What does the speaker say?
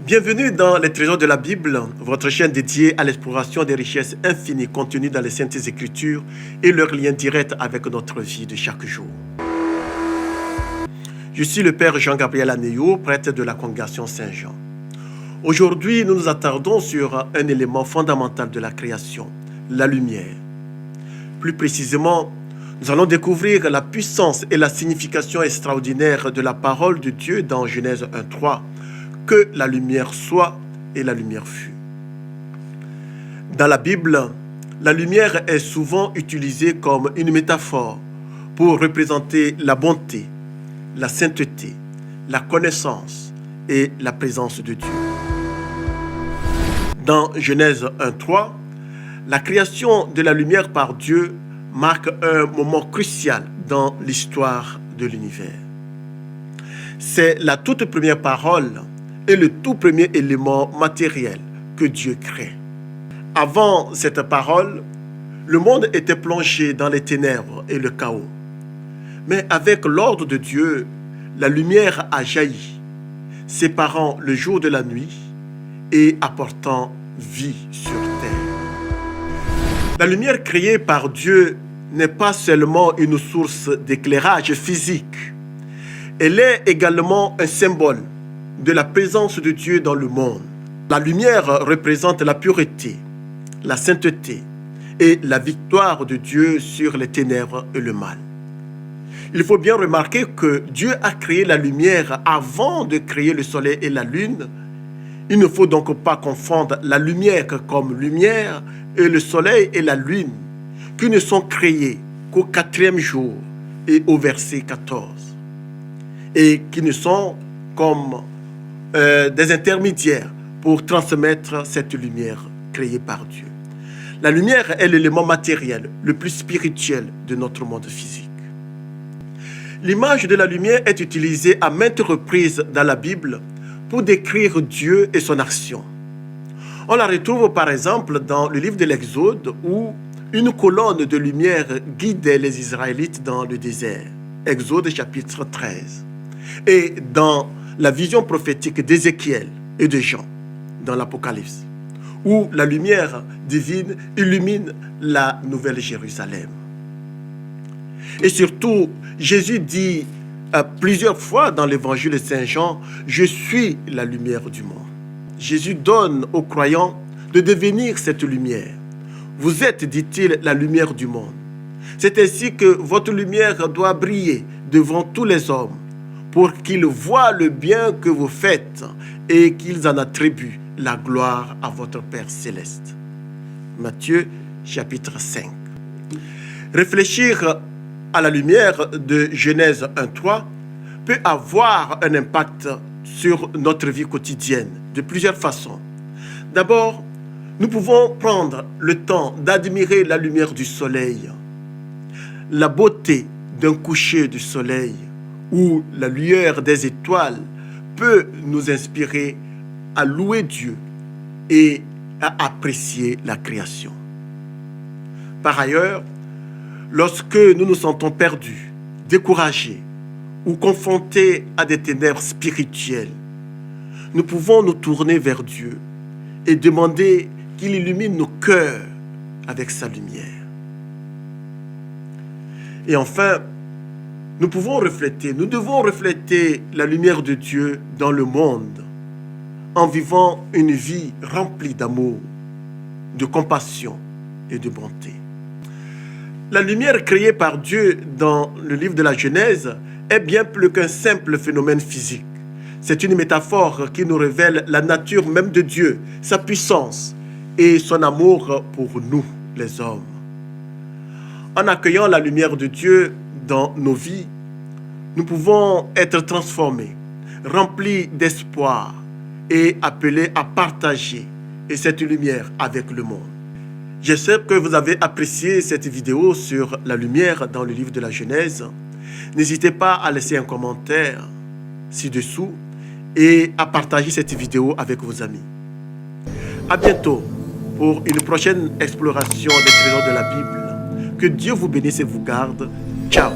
Bienvenue dans les Trésors de la Bible, votre chaîne dédiée à l'exploration des richesses infinies contenues dans les Saintes Écritures et leurs liens directs avec notre vie de chaque jour. Je suis le Père Jean-Gabriel Anéo, prêtre de la Congrégation Saint-Jean. Aujourd'hui, nous nous attardons sur un élément fondamental de la création, la lumière. Plus précisément, nous allons découvrir la puissance et la signification extraordinaire de la parole de Dieu dans Genèse 1:3. Que la lumière soit et la lumière fut. Dans la Bible, la lumière est souvent utilisée comme une métaphore pour représenter la bonté, la sainteté, la connaissance et la présence de Dieu. Dans Genèse 1:3, la création de la lumière par Dieu marque un moment crucial dans l'histoire de l'univers. C'est la toute première parole et le tout premier élément matériel que Dieu crée. Avant cette parole, le monde était plongé dans les ténèbres et le chaos. Mais avec l'ordre de Dieu, la lumière a jailli, séparant le jour de la nuit et apportant vie sur terre. La lumière créée par Dieu n'est pas seulement une source d'éclairage physique, elle est également un symbole de la présence de Dieu dans le monde. La lumière représente la pureté, la sainteté et la victoire de Dieu sur les ténèbres et le mal. Il faut bien remarquer que Dieu a créé la lumière avant de créer le soleil et la lune. Il ne faut donc pas confondre la lumière comme lumière et le soleil et la lune qui ne sont créés qu'au 4e jour et au verset 14 et qui ne sont comme des intermédiaires pour transmettre cette lumière créée par Dieu. La lumière est l'élément matériel le plus spirituel de notre monde physique. L'image de la lumière est utilisée à maintes reprises dans la Bible pour décrire Dieu et son action. On la retrouve par exemple dans le livre de l'Exode où une colonne de lumière guidait les Israélites dans le désert. Exode chapitre 13. Et dans la vision prophétique d'Ézéchiel et de Jean dans l'Apocalypse, où la lumière divine illumine la Nouvelle Jérusalem. Et surtout, Jésus dit plusieurs fois dans l'Évangile de Saint Jean, « Je suis la lumière du monde ». Jésus donne aux croyants de devenir cette lumière. « Vous êtes, dit-il, la lumière du monde. C'est ainsi que votre lumière doit briller devant tous les hommes, pour qu'ils voient le bien que vous faites et qu'ils en attribuent la gloire à votre Père céleste. » Matthieu chapitre 5. Réfléchir à la lumière de Genèse 1:3 peut avoir un impact sur notre vie quotidienne de plusieurs façons. D'abord, nous pouvons prendre le temps d'admirer la lumière du soleil, la beauté d'un coucher du soleil, où la lueur des étoiles peut nous inspirer à louer Dieu et à apprécier la création. Par ailleurs, lorsque nous nous sentons perdus, découragés ou confrontés à des ténèbres spirituelles, nous pouvons nous tourner vers Dieu et demander qu'il illumine nos cœurs avec sa lumière. Et enfin, nous devons refléter la lumière de Dieu dans le monde en vivant une vie remplie d'amour, de compassion et de bonté. La lumière créée par Dieu dans le livre de la Genèse est bien plus qu'un simple phénomène physique. C'est une métaphore qui nous révèle la nature même de Dieu, sa puissance et son amour pour nous, les hommes. En accueillant la lumière de Dieu dans nos vies, nous pouvons être transformés, remplis d'espoir et appelés à partager cette lumière avec le monde. J'espère que vous avez apprécié cette vidéo sur la lumière dans le livre de la Genèse. N'hésitez pas à laisser un commentaire ci-dessous et à partager cette vidéo avec vos amis. À bientôt pour une prochaine exploration des trésors de la Bible. Que Dieu vous bénisse et vous garde. Ciao.